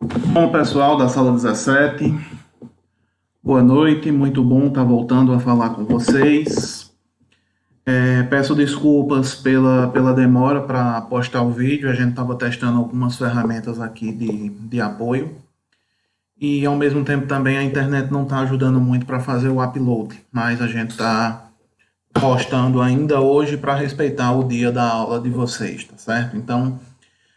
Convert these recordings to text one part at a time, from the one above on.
Bom, pessoal da sala 17, boa noite, muito bom estar voltando a falar com vocês. Peço desculpas pela demora para postar o vídeo, a gente estava testando algumas ferramentas aqui de apoio e ao mesmo tempo também a internet não está ajudando muito para fazer o upload, mas a gente está postando ainda hoje para respeitar o dia da aula de vocês, tá certo? Então,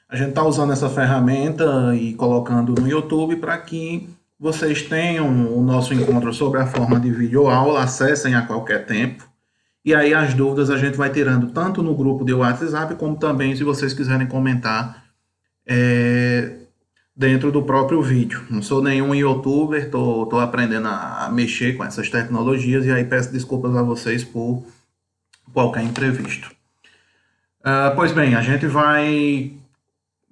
a gente está usando essa ferramenta e colocando no YouTube para que vocês tenham o nosso encontro sobre a forma de videoaula, acessem a qualquer tempo. E aí as dúvidas a gente vai tirando tanto no grupo de WhatsApp, como também se vocês quiserem comentar dentro do próprio vídeo. Não sou nenhum youtuber, tô aprendendo a mexer com essas tecnologias e aí peço desculpas a vocês por qualquer imprevisto. Pois bem, a gente vai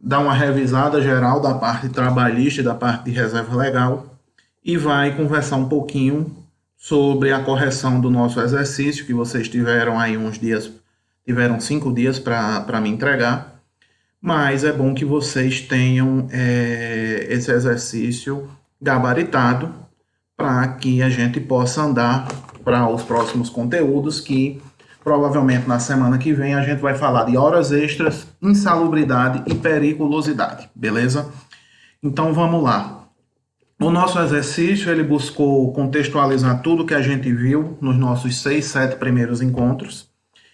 dar uma revisada geral da parte trabalhista e da parte de reserva legal e vai conversar um pouquinho sobre a correção do nosso exercício, que vocês tiveram aí uns dias, tiveram 5 dias para me entregar, mas é bom que vocês tenham esse exercício gabaritado para que a gente possa andar para os próximos conteúdos que provavelmente na semana que vem a gente vai falar de horas extras, insalubridade e periculosidade, beleza? Então vamos lá. O nosso exercício ele buscou contextualizar tudo que a gente viu nos nossos 6, 7 primeiros encontros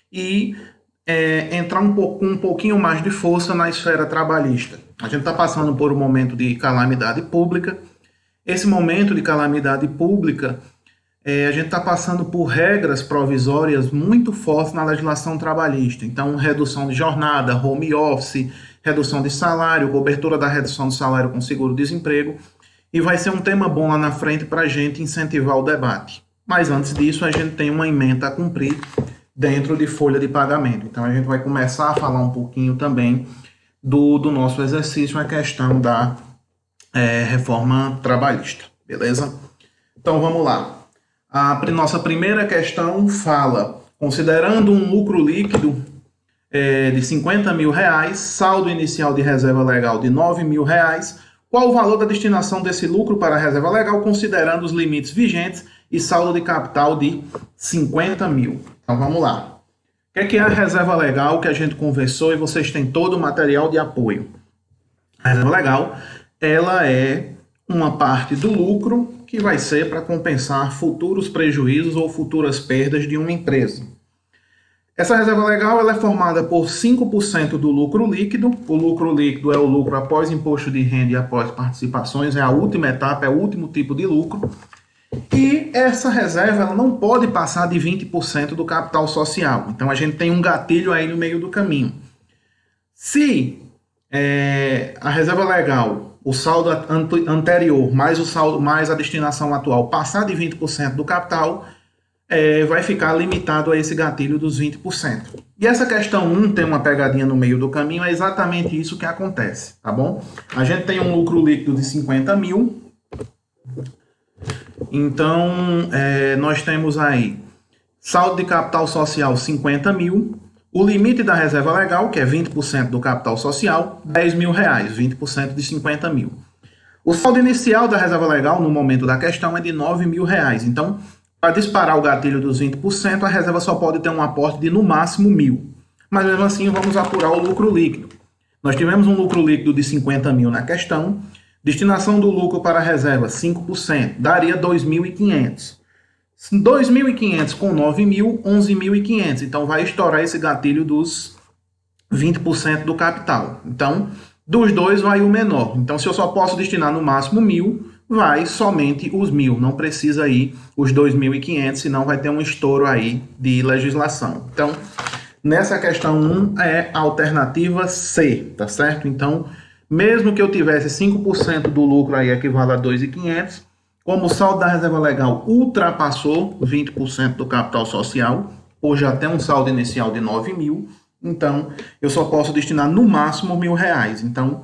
e entrar com um pouquinho mais de força na esfera trabalhista. A gente está passando por um momento de calamidade pública. Esse momento de calamidade pública a gente está passando por regras provisórias muito fortes na legislação trabalhista. Então, redução de jornada, home office, redução de salário, cobertura da redução do salário com seguro-desemprego. E vai ser um tema bom lá na frente para a gente incentivar o debate. Mas antes disso, a gente tem uma ementa a cumprir dentro de folha de pagamento. Então, a gente vai começar a falar um pouquinho também do nosso exercício, a questão da reforma trabalhista. Beleza? Então, vamos lá. A nossa primeira questão fala, considerando um lucro líquido de 50 mil reais, saldo inicial de reserva legal de 9 mil reais, qual o valor da destinação desse lucro para a reserva legal, considerando os limites vigentes e saldo de capital de 50 mil? Então vamos lá. O que é a reserva legal que a gente conversou e vocês têm todo o material de apoio? A reserva legal, ela é uma parte do lucro que vai ser para compensar futuros prejuízos ou futuras perdas de uma empresa. Essa reserva legal ela é formada por 5% do lucro líquido. O lucro líquido é o lucro após imposto de renda e após participações, é a última etapa, é o último tipo de lucro. E essa reserva ela não pode passar de 20% do capital social. Então a gente tem um gatilho aí no meio do caminho. Se a reserva legal, o saldo anterior mais o saldo mais a destinação atual passar de 20% do capital, vai ficar limitado a esse gatilho dos 20%. E essa questão 1 tem uma pegadinha no meio do caminho, é exatamente isso que acontece, tá bom? A gente tem um lucro líquido de 50 mil, então nós temos aí saldo de capital social 50 mil, o limite da reserva legal, que é 20% do capital social, 10 mil reais, 20% de 50 mil. O saldo inicial da reserva legal, no momento da questão, é de 9 mil reais. Então, para disparar o gatilho dos 20%, a reserva só pode ter um aporte de, no máximo, 1.000. Mas, mesmo assim, vamos apurar o lucro líquido. Nós tivemos um lucro líquido de 50 mil na questão. Destinação do lucro para a reserva, 5%, daria 2.500. 2.500 com 9 mil, 11.500. Então, vai estourar esse gatilho dos 20% do capital. Então, dos dois vai o menor. Então, se eu só posso destinar no máximo 1.000, vai somente os 1.000. Não precisa ir os 2.500, senão vai ter um estouro aí de legislação. Então, nessa questão 1 é a alternativa C, tá certo? Então, mesmo que eu tivesse 5% do lucro aí equivale a 2.500, como o saldo da reserva legal ultrapassou 20% do capital social, ou já tem um saldo inicial de 9 mil, então eu só posso destinar no máximo 1.000 reais. Então,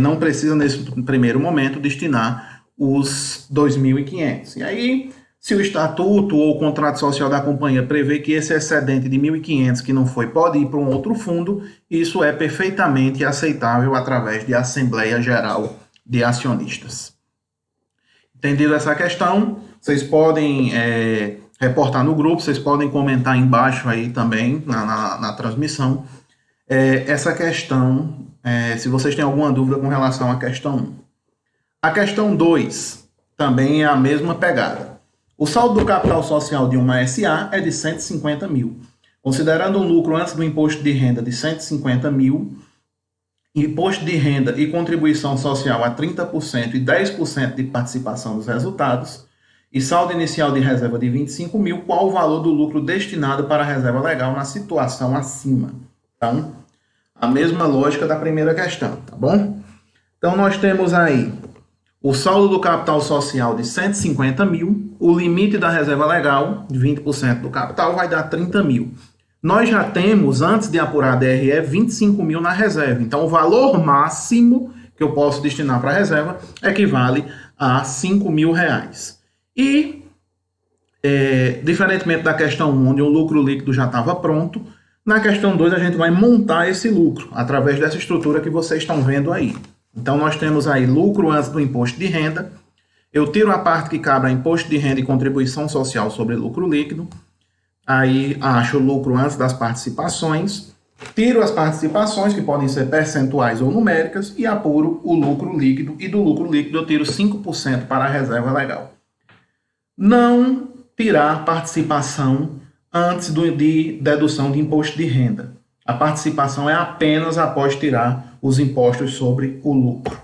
não precisa nesse primeiro momento destinar os 2.500. E aí, se o estatuto ou o contrato social da companhia prevê que esse excedente de 1.500 que não foi pode ir para um outro fundo, isso é perfeitamente aceitável através de Assembleia Geral de acionistas. Entendido essa questão, vocês podem reportar no grupo, vocês podem comentar embaixo aí também na transmissão essa questão, se vocês têm alguma dúvida com relação à questão 1. A questão 2 também é a mesma pegada. O saldo do capital social de uma SA é de 150 mil. Considerando um lucro antes do imposto de renda de 150 mil, imposto de renda e contribuição social a 30% e 10% de participação dos resultados, e saldo inicial de reserva de 25 mil, qual o valor do lucro destinado para a reserva legal na situação acima? Então, a mesma lógica da primeira questão, tá bom? Então, nós temos aí o saldo do capital social de 150 mil, o limite da reserva legal, de 20% do capital, vai dar 30 mil. Nós já temos, antes de apurar a DRE, 25 mil na reserva. Então, o valor máximo que eu posso destinar para a reserva equivale a 5 mil reais. E, diferentemente da questão 1, onde o lucro líquido já estava pronto, na questão 2 a gente vai montar esse lucro, através dessa estrutura que vocês estão vendo aí. Então, nós temos aí lucro antes do imposto de renda. Eu tiro a parte que cabe a imposto de renda e contribuição social sobre lucro líquido. Aí, acho o lucro antes das participações. Tiro as participações, que podem ser percentuais ou numéricas, e apuro o lucro líquido. E do lucro líquido eu tiro 5% para a reserva legal. Não tirar participação antes de dedução de imposto de renda. A participação é apenas após tirar os impostos sobre o lucro.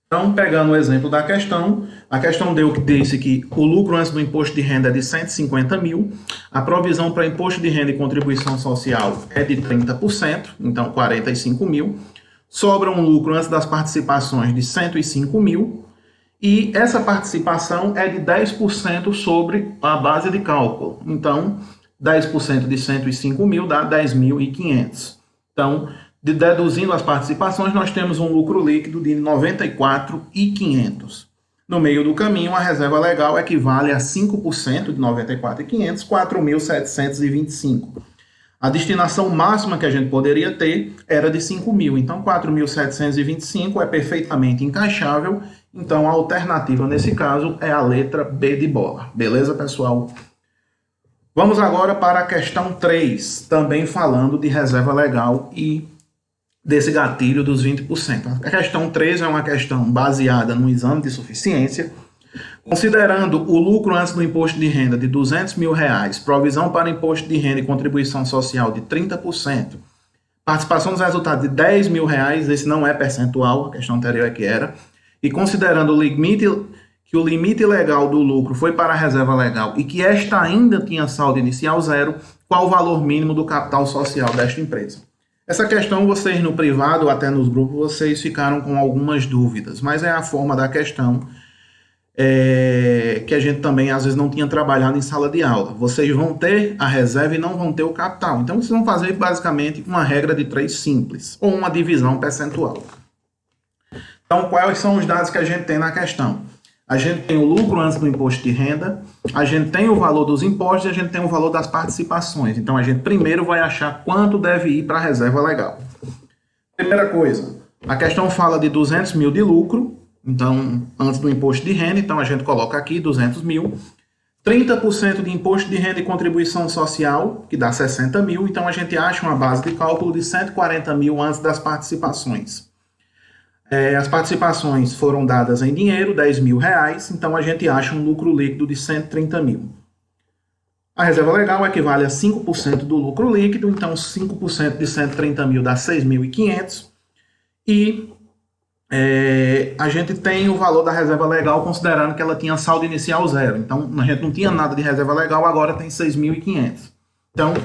Então, pegando o exemplo da questão, a questão disse que o lucro antes do imposto de renda é de 150 mil, a provisão para imposto de renda e contribuição social é de 30%, então 45 mil, sobra um lucro antes das participações de 105 mil, e essa participação é de 10% sobre a base de cálculo. Então, 10% de 105 mil dá 10.500. Então, deduzindo as participações, nós temos um lucro líquido de 94.500. No meio do caminho, a reserva legal equivale a 5% de 94.500, 4.725. A destinação máxima que a gente poderia ter era de 5 mil, então 4.725 é perfeitamente encaixável. Então, a alternativa nesse caso é a letra B de bola. Beleza, pessoal? Vamos agora para a questão 3, também falando de reserva legal e desse gatilho dos 20%. A questão 3 é uma questão baseada no exame de suficiência. Considerando o lucro antes do imposto de renda de 200 mil reais, provisão para imposto de renda e contribuição social de 30%, participação dos resultados de 10 mil reais, esse não é percentual, a questão anterior é que era, e considerando que o limite legal do lucro foi para a reserva legal e que esta ainda tinha saldo inicial zero, qual o valor mínimo do capital social desta empresa? Essa questão, vocês no privado, até nos grupos, vocês ficaram com algumas dúvidas, mas é a forma da questão que a gente também, às vezes, não tinha trabalhado em sala de aula. Vocês vão ter a reserva e não vão ter o capital. Então, vocês vão fazer, basicamente, uma regra de 3 simples, ou uma divisão percentual. Então, quais são os dados que a gente tem na questão? A gente tem o lucro antes do imposto de renda, a gente tem o valor dos impostos e a gente tem o valor das participações. Então, a gente primeiro vai achar quanto deve ir para a reserva legal. Primeira coisa, a questão fala de 200 mil de lucro, então, antes do imposto de renda, então a gente coloca aqui 200 mil. 30% de imposto de renda e contribuição social, que dá 60 mil, então a gente acha uma base de cálculo de 140 mil antes das participações. As participações foram dadas em dinheiro, 10 mil reais, então a gente acha um lucro líquido de 130 mil. A reserva legal equivale a 5% do lucro líquido, então 5% de 130 mil dá 6.500. E a gente tem o valor da reserva legal considerando que ela tinha saldo inicial zero. Então a gente não tinha nada de reserva legal, agora tem 6.500. Então,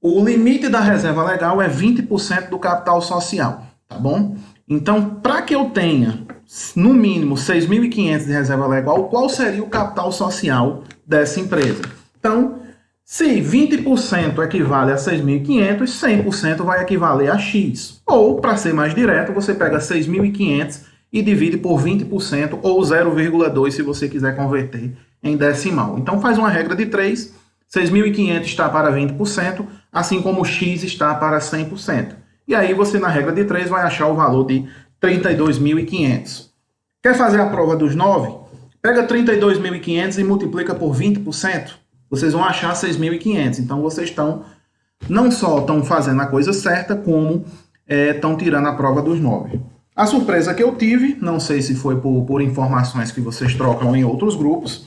o limite da reserva legal é 20% do capital social, tá bom? Então, para que eu tenha, no mínimo, 6.500 de reserva legal, qual seria o capital social dessa empresa? Então, se 20% equivale a 6.500, 100% vai equivaler a X. Ou, para ser mais direto, você pega 6.500 e divide por 20%, ou 0,2 se você quiser converter em decimal. Então, faz uma regra de 3, 6.500 está para 20%, assim como X está para 100%. E aí você, na regra de 3, vai achar o valor de 32.500. Quer fazer a prova dos 9? Pega 32.500 e multiplica por 20%. Vocês vão achar 6.500. Então, vocês não só estão fazendo a coisa certa, como estão tirando a prova dos 9. A surpresa que eu tive, não sei se foi por informações que vocês trocam em outros grupos,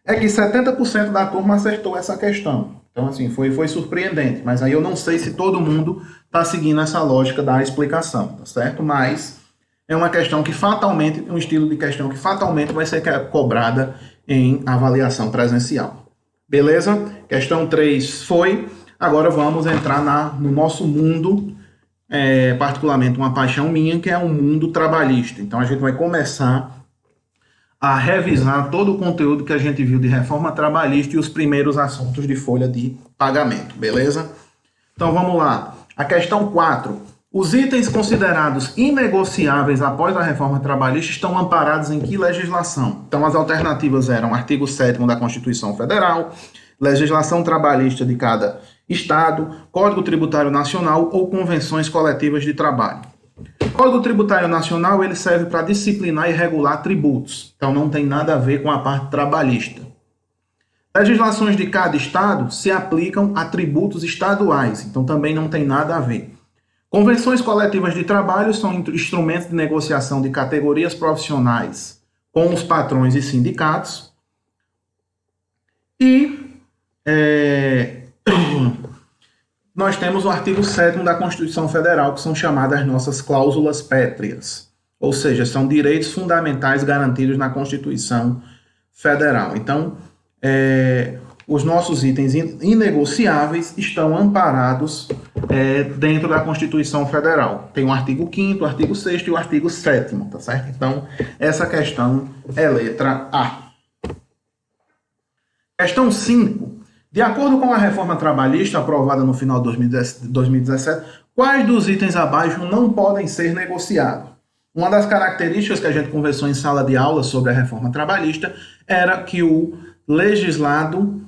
é que 70% da turma acertou essa questão. Então, assim, foi surpreendente. Mas aí eu não sei se todo mundo está seguindo essa lógica da explicação, tá certo? Mas é uma questão que fatalmente, um estilo de questão que fatalmente vai ser cobrada em avaliação presencial. Beleza? Questão 3 foi. Agora vamos entrar no nosso mundo, particularmente uma paixão minha, que é o mundo trabalhista. Então a gente vai começar a revisar todo o conteúdo que a gente viu de reforma trabalhista e os primeiros assuntos de folha de pagamento, beleza? Então vamos lá. A questão 4. Os itens considerados inegociáveis após a reforma trabalhista estão amparados em que legislação? Então as alternativas eram artigo 7º da Constituição Federal, legislação trabalhista de cada Estado, Código Tributário Nacional ou convenções coletivas de trabalho. O Código Tributário Nacional ele serve para disciplinar e regular tributos, então não tem nada a ver com a parte trabalhista. Legislações de cada Estado se aplicam a tributos estaduais, então também não tem nada a ver. Convenções coletivas de trabalho são instrumentos de negociação de categorias profissionais com os patrões e sindicatos. E nós temos o artigo 7º da Constituição Federal, que são chamadas nossas cláusulas pétreas, ou seja, são direitos fundamentais garantidos na Constituição Federal. Então, os nossos itens inegociáveis estão amparados dentro da Constituição Federal. Tem o artigo 5º, o artigo 6º e o artigo 7º, tá certo? Então, essa questão é letra A. Questão 5. De acordo com a reforma trabalhista aprovada no final de 2017, quais dos itens abaixo não podem ser negociados? Uma das características que a gente conversou em sala de aula sobre a reforma trabalhista era que o legislado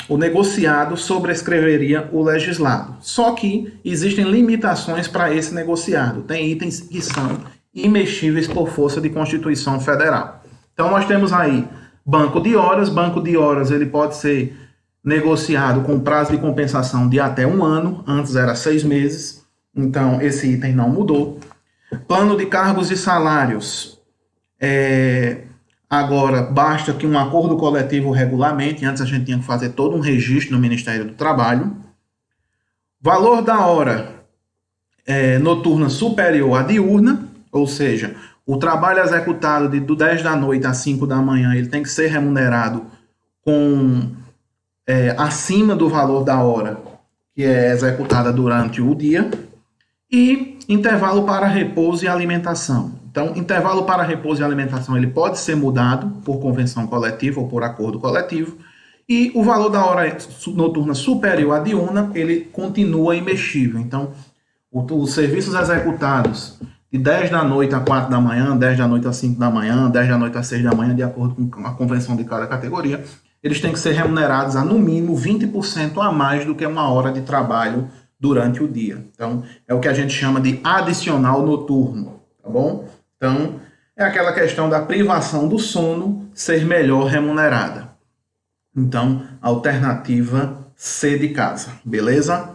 o negociado sobrescreveria o legislado. Só que existem limitações para esse negociado. Tem itens que são imexíveis por força de Constituição Federal. Então nós temos aí banco de horas. Banco de horas ele pode ser negociado com prazo de compensação de até 1 ano. Antes era 6 meses. Então esse item não mudou. Plano de cargos e salários. Agora, basta que um acordo coletivo regulamente. Antes a gente tinha que fazer todo um registro no Ministério do Trabalho. Valor da hora noturna superior à diurna, ou seja, o trabalho executado do 10 da noite às 5 da manhã, ele tem que ser remunerado acima do valor da hora que é executada durante o dia. E intervalo para repouso e alimentação. Então, intervalo para repouso e alimentação ele pode ser mudado por convenção coletiva ou por acordo coletivo. E o valor da hora noturna superior à diurna, ele continua imexível. Então, os serviços executados de 10 da noite a 4 da manhã, 10 da noite a 5 da manhã, 10 da noite a 6 da manhã, de acordo com a convenção de cada categoria, eles têm que ser remunerados a, no mínimo, 20% a mais do que uma hora de trabalho durante o dia. Então, é o que a gente chama de adicional noturno, tá bom? Então, é aquela questão da privação do sono ser melhor remunerada. Então, alternativa C de casa, beleza?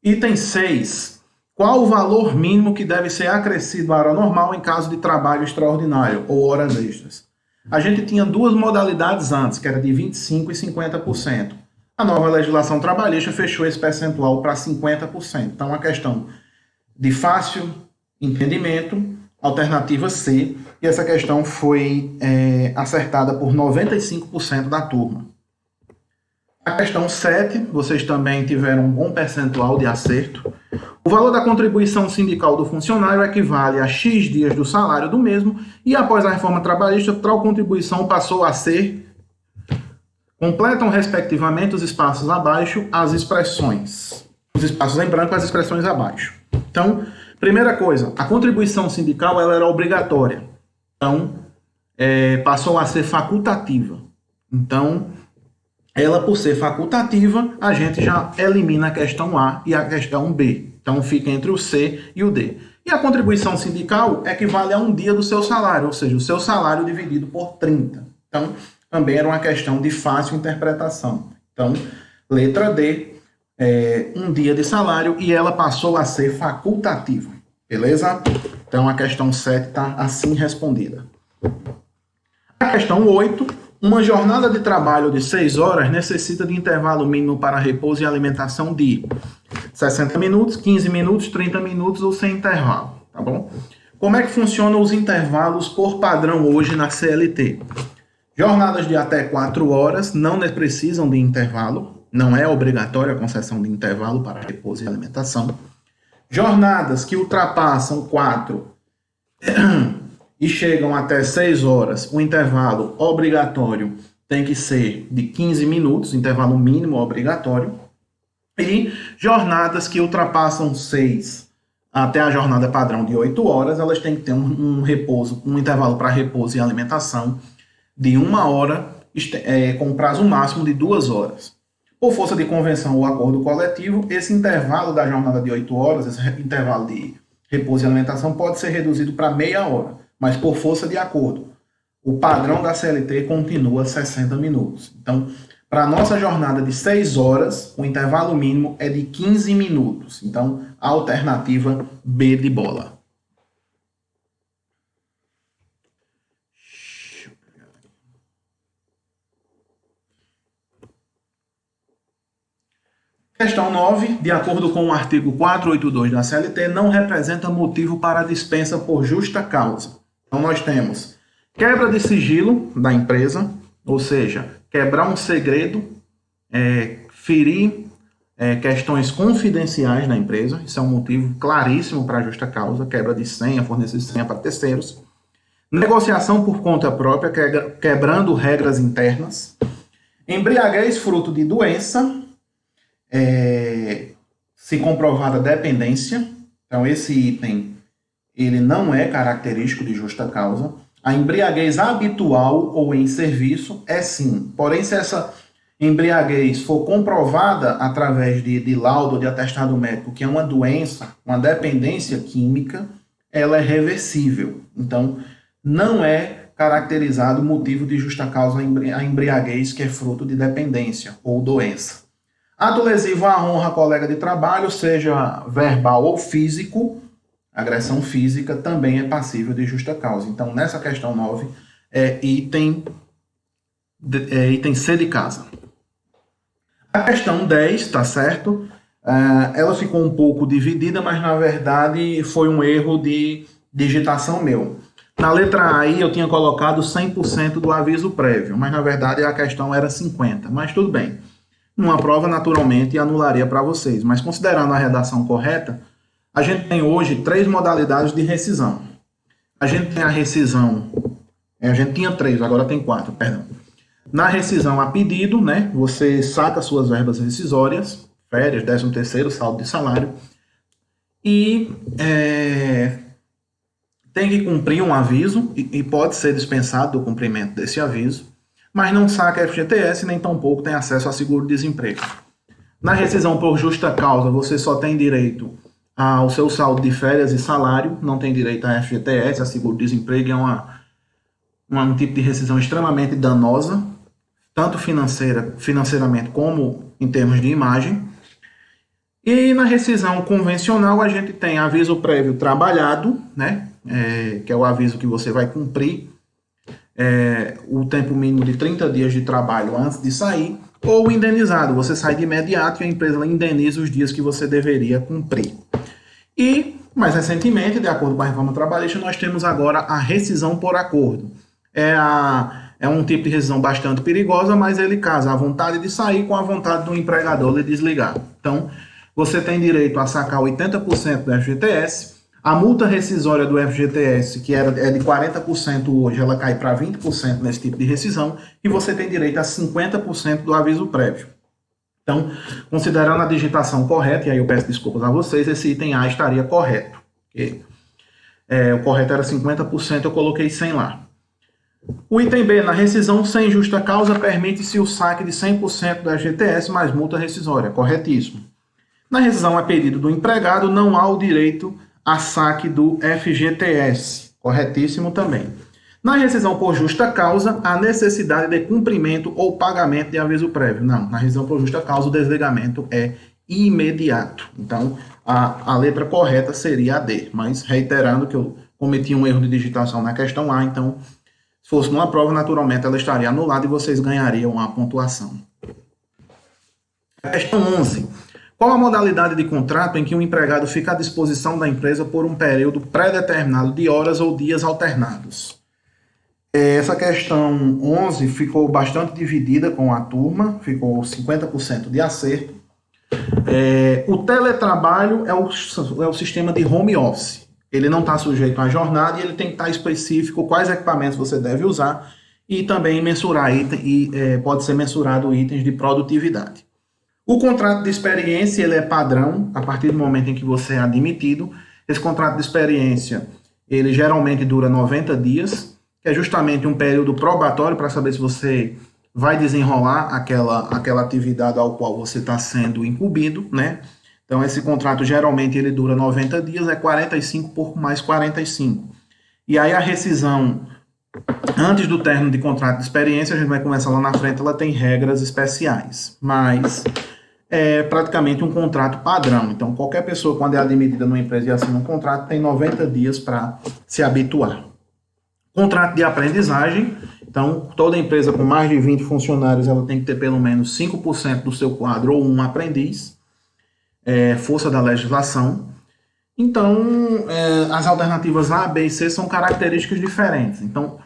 Item 6. Qual o valor mínimo que deve ser acrescido à hora normal em caso de trabalho extraordinário ou horas extras? A gente tinha duas modalidades antes, que era de 25% e 50%. A nova legislação trabalhista fechou esse percentual para 50%. Então, uma questão de fácil entendimento, alternativa C, e essa questão foi acertada por 95% da turma. A questão 7, vocês também tiveram um bom percentual de acerto. O valor da contribuição sindical do funcionário equivale a X dias do salário do mesmo, e após a reforma trabalhista, tal contribuição passou a ser... Completam, respectivamente, os espaços abaixo as expressões. Os espaços em branco, as expressões abaixo. Então, primeira coisa, a contribuição sindical ela era obrigatória. Então, passou a ser facultativa. Então, ela por ser facultativa, a gente já elimina a questão A e a questão B, Então fica entre o C e o D. E a contribuição sindical equivale a um dia do seu salário, ou seja, o seu salário dividido por 30. Então, também era uma questão de fácil interpretação. Então, letra D, um dia de salário, e ela passou a ser facultativa. Beleza? Então, a questão 7 está assim respondida. A questão 8, uma jornada de trabalho de 6 horas necessita de intervalo mínimo para repouso e alimentação de 60 minutos, 15 minutos, 30 minutos ou sem intervalo, tá bom? Como é que funcionam os intervalos por padrão hoje na CLT? Jornadas de até 4 horas não precisam de intervalo, não é obrigatória a concessão de intervalo para repouso e alimentação. Jornadas que ultrapassam 4 e chegam até 6 horas, o intervalo obrigatório tem que ser de 15 minutos, intervalo mínimo obrigatório. E jornadas que ultrapassam 6 até a jornada padrão de 8 horas, elas têm que ter um intervalo para repouso e alimentação de 1 hora, com prazo máximo de 2 horas. Por força de convenção ou acordo coletivo, esse intervalo da jornada de 8 horas, esse intervalo de repouso e alimentação, pode ser reduzido para meia hora, mas por força de acordo. O padrão da CLT continua 60 minutos. Então, para a nossa jornada de 6 horas, o intervalo mínimo é de 15 minutos. Então, a alternativa B de bola. Questão 9, de acordo com o artigo 482 da CLT, não representa motivo para dispensa por justa causa. Então, nós temos quebra de sigilo da empresa, ou seja, quebrar um segredo, ferir questões confidenciais da empresa, isso é um motivo claríssimo para justa causa, quebra de senha, fornecer senha para terceiros. Negociação por conta própria, quebrando regras internas. Embriaguez fruto de doença, se comprovada dependência, então esse item ele não é característico de justa causa. A embriaguez habitual ou em serviço é sim, porém se essa embriaguez for comprovada através de laudo de atestado médico, que é uma doença, uma dependência química, ela é reversível. Então, não é caracterizado motivo de justa causa a embriaguez que é fruto de dependência ou doença. Ato lesivo à honra colega de trabalho, seja verbal ou físico, agressão física também é passível de justa causa. Então, nessa questão 9, item C de casa. A questão 10, tá certo? Ela ficou um pouco dividida, mas na verdade foi um erro de digitação meu. Na letra A eu tinha colocado 100% do aviso prévio, mas na verdade a questão era 50%, mas tudo bem. Numa prova, naturalmente, anularia para vocês, mas considerando a redação correta, a gente tem hoje 3 modalidades de rescisão. A gente tem a rescisão, a gente tinha 3, agora tem 4, perdão. Na rescisão a pedido, né, você saca suas verbas rescisórias, férias, 13º, saldo de salário, e tem que cumprir um aviso, e pode ser dispensado do cumprimento desse aviso, mas não saca FGTS, nem tampouco tem acesso a seguro-desemprego. Na rescisão por justa causa, você só tem direito ao seu saldo de férias e salário, não tem direito a FGTS, a seguro-desemprego, é um tipo de rescisão extremamente danosa, tanto financeiramente como em termos de imagem. E na rescisão convencional, a gente tem aviso prévio trabalhado, né, que é o aviso que você vai cumprir, o tempo mínimo de 30 dias de trabalho antes de sair, ou indenizado, você sai de imediato e a empresa indeniza os dias que você deveria cumprir. E, mais recentemente, de acordo com a reforma trabalhista, nós temos agora a rescisão por acordo. É um tipo de rescisão bastante perigosa, mas ele casa a vontade de sair com a vontade do empregador de desligar. Então, você tem direito a sacar 80% do FGTS, a multa rescisória do FGTS, que é de 40% hoje, ela cai para 20% nesse tipo de rescisão, e você tem direito a 50% do aviso prévio. Então, considerando a digitação correta, e aí eu peço desculpas a vocês, esse item A estaria correto. O correto era 50%, eu coloquei 100 lá. O item B, na rescisão sem justa causa, permite-se o saque de 100% do FGTS mais multa rescisória, corretíssimo. Na rescisão a pedido do empregado, não há o direito a saque do FGTS. Corretíssimo também. Na rescisão por justa causa, há necessidade de cumprimento ou pagamento de aviso prévio. Não, na rescisão por justa causa, o desligamento é imediato. Então, a letra correta seria a D. Mas, reiterando que eu cometi um erro de digitação na questão A, então, se fosse numa prova, naturalmente ela estaria anulada e vocês ganhariam a pontuação. Questão 11. Qual a modalidade de contrato em que o empregado fica à disposição da empresa por um período pré-determinado de horas ou dias alternados? Essa questão 11 ficou bastante dividida com a turma, ficou 50% de acerto. O teletrabalho é o sistema de home office. Ele não está sujeito à jornada e ele tem que estar específico quais equipamentos você deve usar e também mensurar pode ser mensurado itens de produtividade. O contrato de experiência ele é padrão a partir do momento em que você é admitido. Esse contrato de experiência ele geralmente dura 90 dias, que é justamente um período probatório para saber se você vai desenrolar aquela atividade ao qual você está sendo incumbido, né? Então, esse contrato geralmente ele dura 90 dias, é 45 por mais 45. E aí a rescisão, antes do término de contrato de experiência, a gente vai começar lá na frente, ela tem regras especiais, mas é praticamente um contrato padrão. Então, qualquer pessoa, quando é admitida numa empresa e assina um contrato, tem 90 dias para se habituar. Contrato de aprendizagem. Então, toda empresa com mais de 20 funcionários, ela tem que ter pelo menos 5% do seu quadro ou um aprendiz. Força da legislação. Então, as alternativas A, B e C são características diferentes. Então,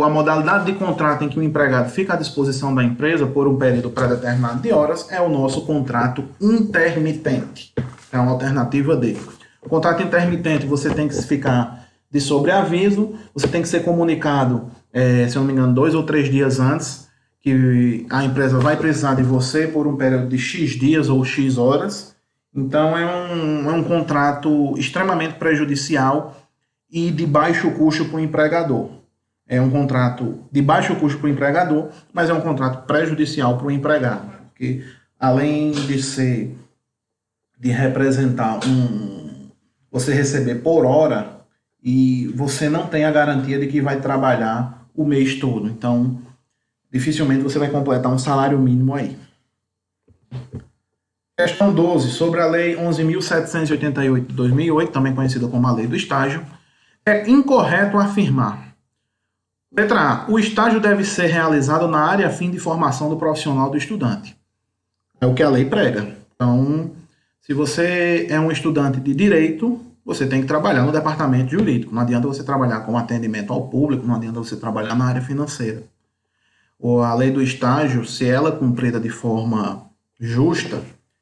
a modalidade de contrato em que o empregado fica à disposição da empresa por um período pré-determinado de horas é o nosso contrato intermitente. É uma alternativa D. O contrato intermitente você tem que ficar de sobreaviso, você tem que ser comunicado, se eu não me engano, 2 ou 3 dias antes, que a empresa vai precisar de você por um período de X dias ou X horas. Então, é um contrato extremamente prejudicial e de baixo custo para o empregador. É um contrato de baixo custo para o empregador, mas é um contrato prejudicial para o empregado, porque além de representar você receber por hora e você não tem a garantia de que vai trabalhar o mês todo. Então, dificilmente você vai completar um salário mínimo aí. Questão 12, sobre a Lei 11.788 de 2008, também conhecida como a Lei do Estágio, é incorreto afirmar. Letra A. O estágio deve ser realizado na área a fim de formação do profissional do estudante. É o que a lei prega. Então, se você é um estudante de direito, você tem que trabalhar no departamento jurídico. Não adianta você trabalhar com atendimento ao público, não adianta você trabalhar na área financeira. Ou a lei do estágio, se ela é cumprida de forma justa,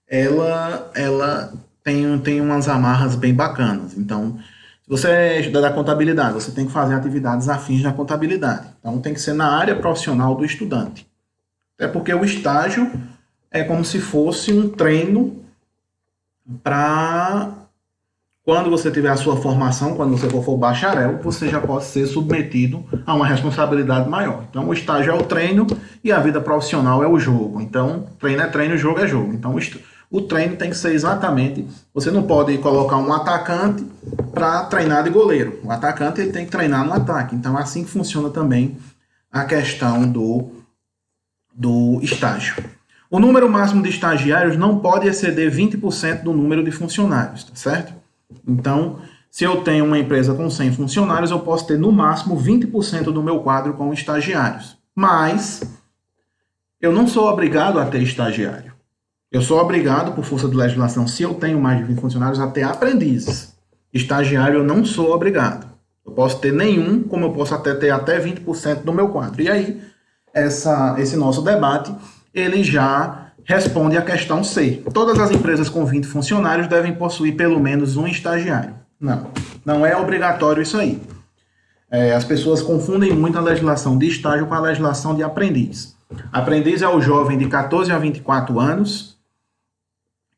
ela tem umas amarras bem bacanas. Então, se você é estudante da contabilidade, você tem que fazer atividades afins da contabilidade. Então, tem que ser na área profissional do estudante. Até porque o estágio é como se fosse um treino para quando você tiver a sua formação, quando você for bacharel, você já pode ser submetido a uma responsabilidade maior. Então, o estágio é o treino e a vida profissional é o jogo. Então, treino é treino, jogo é jogo. Então, o treino tem que ser exatamente... Você não pode colocar um atacante para treinar de goleiro. O atacante ele tem que treinar no ataque. Então, é assim que funciona também a questão do estágio. O número máximo de estagiários não pode exceder 20% do número de funcionários, tá certo? Então, se eu tenho uma empresa com 100 funcionários, eu posso ter no máximo 20% do meu quadro com estagiários. Mas eu não sou obrigado a ter estagiário. Eu sou obrigado, por força de legislação, se eu tenho mais de 20 funcionários, a ter aprendizes. Estagiário eu não sou obrigado. Eu posso ter nenhum, como eu posso até ter até 20% do meu quadro. E aí, esse nosso debate, ele já responde à questão C. Todas as empresas com 20 funcionários devem possuir pelo menos um estagiário. Não é obrigatório isso aí. As pessoas confundem muito a legislação de estágio com a legislação de aprendiz. Aprendiz é o jovem de 14 a 24 anos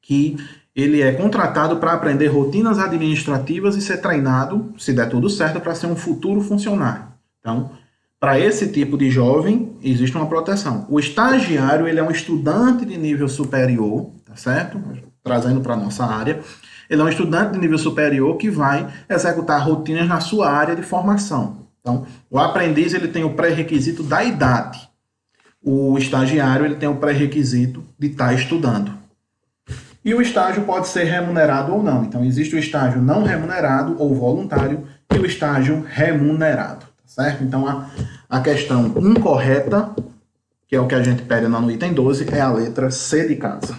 que ele é contratado para aprender rotinas administrativas e ser treinado, se der tudo certo, para ser um futuro funcionário. Então, para esse tipo de jovem, existe uma proteção. O estagiário, ele é um estudante de nível superior, tá certo? trazendo para a nossa área, ele é um estudante de nível superior que vai executar rotinas na sua área de formação. Então, o aprendiz ele tem o pré-requisito da idade. O estagiário ele tem o pré-requisito de estar estudando. E o estágio pode ser remunerado ou não. Então, existe o estágio não remunerado ou voluntário e o estágio remunerado. Certo? Então, a questão incorreta, que é o que a gente pega no item 12, é a letra C de casa.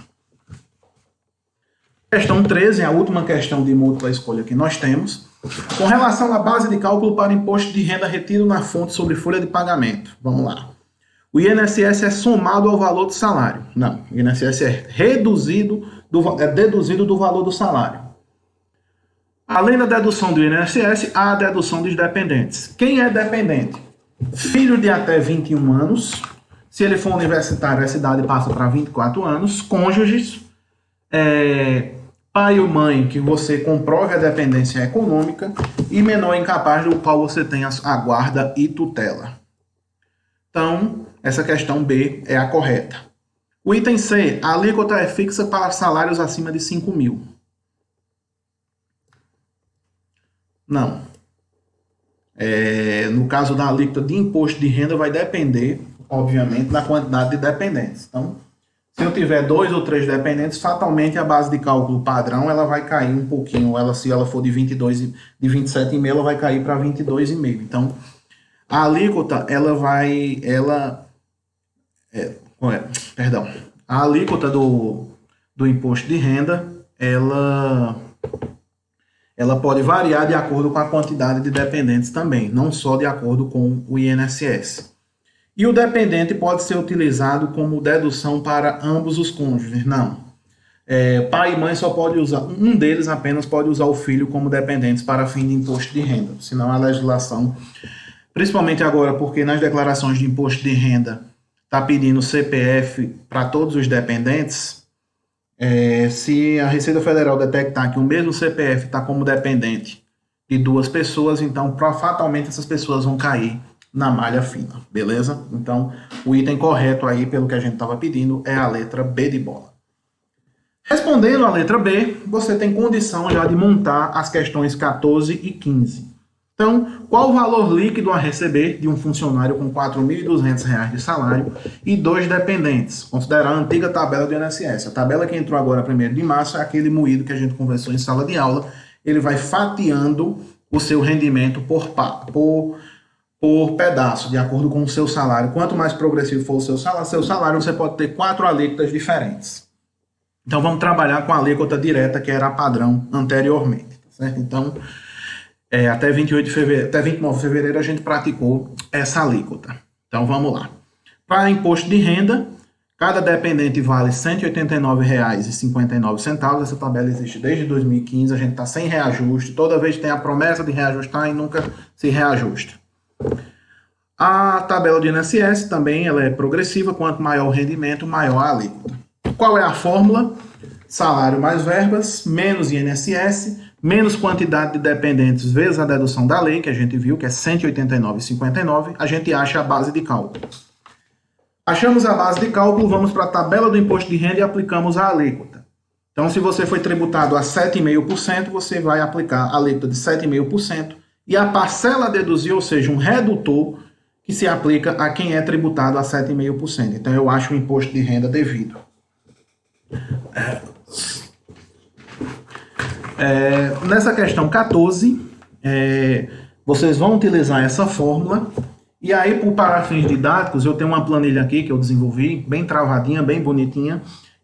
Questão 13, a última questão de múltipla escolha que nós temos. Com relação à base de cálculo para imposto de renda retido na fonte sobre folha de pagamento. Vamos lá. O INSS é somado ao valor do salário. Não, o INSS é deduzido do valor do salário. Além da dedução do INSS, há a dedução dos dependentes. Quem é dependente? Filho de até 21 anos. Se ele for universitário, essa idade passa para 24 anos. Cônjuges. Pai ou mãe que você comprove a dependência econômica. E menor incapaz do qual você tem a guarda e tutela. Então, essa questão B é a correta. O item C, a alíquota é fixa para salários acima de 5 mil. Não. No caso da alíquota de imposto de renda, vai depender, obviamente, da quantidade de dependentes. Então, se eu tiver 2 ou 3 dependentes, fatalmente a base de cálculo padrão ela vai cair um pouquinho. Se ela for de 27,5, ela vai cair para 22,5. Então, a alíquota, a alíquota do imposto de renda, ela pode variar de acordo com a quantidade de dependentes também, não só de acordo com o INSS. E o dependente pode ser utilizado como dedução para ambos os cônjuges. Não. Pai e mãe só pode usar, um deles apenas pode usar o filho como dependentes para fim de imposto de renda, senão a legislação, principalmente agora porque nas declarações de imposto de renda está pedindo CPF para todos os dependentes. Se a Receita Federal detectar que o mesmo CPF está como dependente de 2 pessoas, então fatalmente essas pessoas vão cair na malha fina, beleza? Então, o item correto aí, pelo que a gente estava pedindo, é a letra B de bola. Respondendo a letra B, você tem condição já de montar as questões 14 e 15. Então, qual o valor líquido a receber de um funcionário com R$ 4.200 de salário e 2 dependentes? Considerar a antiga tabela do INSS. A tabela que entrou agora, 1º de março, é aquele moído que a gente conversou em sala de aula. Ele vai fatiando o seu rendimento por pedaço, de acordo com o seu salário. Quanto mais progressivo for o seu salário, você pode ter 4 alíquotas diferentes. Então, vamos trabalhar com a alíquota direta, que era a padrão anteriormente. Certo? Então, até 28 de fevereiro, até 29 de fevereiro a gente praticou essa alíquota. Então vamos lá. Para imposto de renda, cada dependente vale R$ 189,59. Essa tabela existe desde 2015, a gente está sem reajuste. Toda vez tem a promessa de reajustar e nunca se reajusta. A tabela do INSS também ela é progressiva, quanto maior o rendimento, maior a alíquota. Qual é a fórmula? Salário mais verbas, menos INSS, menos quantidade de dependentes vezes a dedução da lei, que a gente viu, que é R$ 189,59, a gente acha a base de cálculo. Achamos a base de cálculo, vamos para a tabela do imposto de renda e aplicamos a alíquota. Então, se você foi tributado a 7,5%, você vai aplicar a alíquota de 7,5% e a parcela a deduzir, ou seja, um redutor, que se aplica a quem é tributado a 7,5%. Então, eu acho o imposto de renda devido. Nessa questão 14, vocês vão utilizar essa fórmula, e aí, para fins didáticos, eu tenho uma planilha aqui que eu desenvolvi, bem travadinha, bem bonitinha,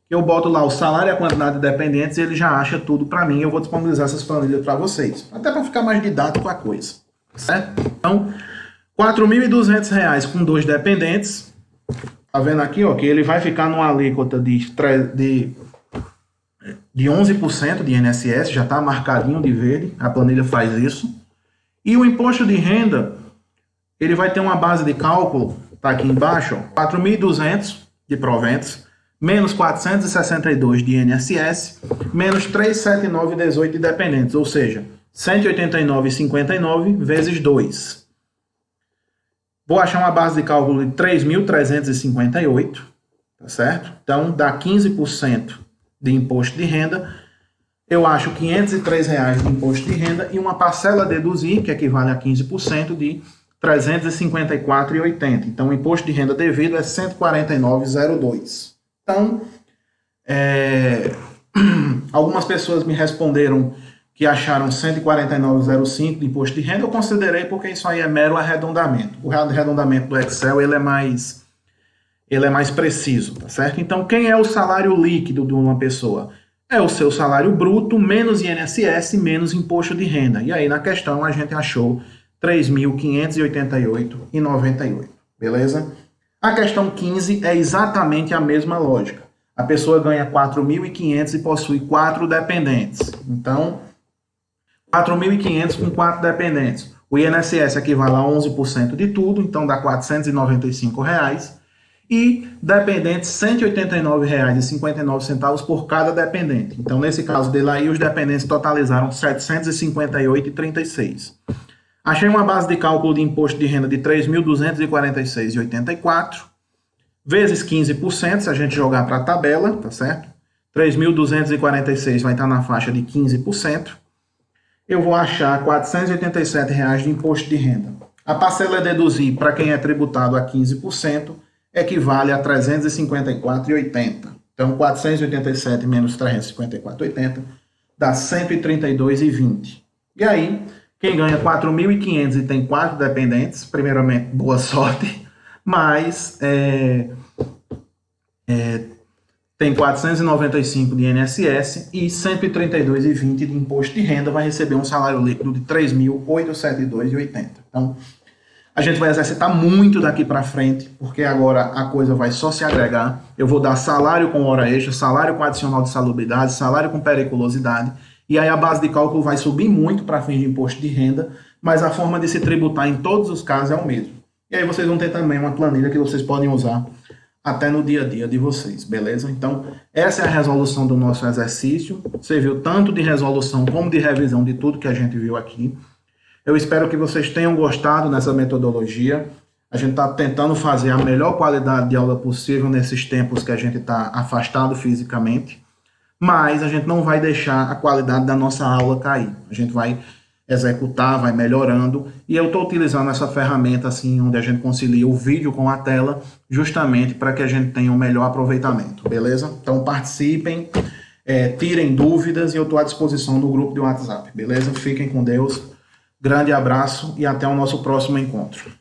que eu boto lá o salário e a quantidade de dependentes, e ele já acha tudo para mim. Eu vou disponibilizar essas planilhas para vocês, até para ficar mais didático a coisa, certo? Então, R$ 4.200 com 2 dependentes, tá vendo aqui, ó, que ele vai ficar numa alíquota de 11% de INSS, já está marcadinho de verde, a planilha faz isso. E o imposto de renda, ele vai ter uma base de cálculo, está aqui embaixo, 4.200 de proventos, menos 462 de INSS, menos 379,18 de dependentes, ou seja, 189,59 vezes 2. Vou achar uma base de cálculo de 3.358, tá certo? Então, dá 15% de imposto de renda, eu acho R$ 503 de imposto de renda e uma parcela a deduzir, que equivale a 15%, de R$ 354,80. Então, o imposto de renda devido é R$ 149,02. Então, algumas pessoas me responderam que acharam 149,05 de imposto de renda. Eu considerei porque isso aí é mero arredondamento. O arredondamento do Excel ele é mais preciso, tá certo? Então, quem é o salário líquido de uma pessoa? É o seu salário bruto menos INSS menos imposto de renda. E aí na questão a gente achou R$ 3.588,98, beleza? A questão 15 é exatamente a mesma lógica. A pessoa ganha R$ 4.500 e possui 4 dependentes. Então, R$ 4.500 com 4 dependentes. O INSS equivale a 11% de tudo, então dá R$ 495. E dependentes R$ 189,59 por cada dependente. Então, nesse caso dele aí, os dependentes totalizaram R$ 758,36. Achei uma base de cálculo de imposto de renda de R$ 3.246,84, vezes 15%, se a gente jogar para a tabela, tá certo? 3.246 vai estar na faixa de 15%. Eu vou achar R$ 487 de imposto de renda. A parcela a deduzir para quem é tributado a 15%, equivale a R$ 354,80. Então, 487 menos 354,80 dá R$ 132,20. E aí, quem ganha 4.500 e tem 4 dependentes, primeiramente, boa sorte, mas tem 495 de INSS e 132,20 de imposto de renda, vai receber um salário líquido de R$ 3.872,80. Então, a gente vai exercitar muito daqui para frente, porque agora a coisa vai só se agregar. Eu vou dar salário com hora extra, salário com adicional de salubridade, salário com periculosidade, e aí a base de cálculo vai subir muito para fins de imposto de renda, mas a forma de se tributar em todos os casos é o mesmo. E aí vocês vão ter também uma planilha que vocês podem usar até no dia a dia de vocês, beleza? Então, essa é a resolução do nosso exercício. Você viu tanto de resolução como de revisão de tudo que a gente viu aqui. Eu espero que vocês tenham gostado nessa metodologia. A gente está tentando fazer a melhor qualidade de aula possível nesses tempos que a gente está afastado fisicamente, mas a gente não vai deixar a qualidade da nossa aula cair. A gente vai executar, vai melhorando, e eu estou utilizando essa ferramenta assim, onde a gente concilia o vídeo com a tela, justamente para que a gente tenha um melhor aproveitamento, beleza? Então participem, tirem dúvidas, e eu estou à disposição no grupo de WhatsApp, beleza? Fiquem com Deus. Grande abraço e até o nosso próximo encontro.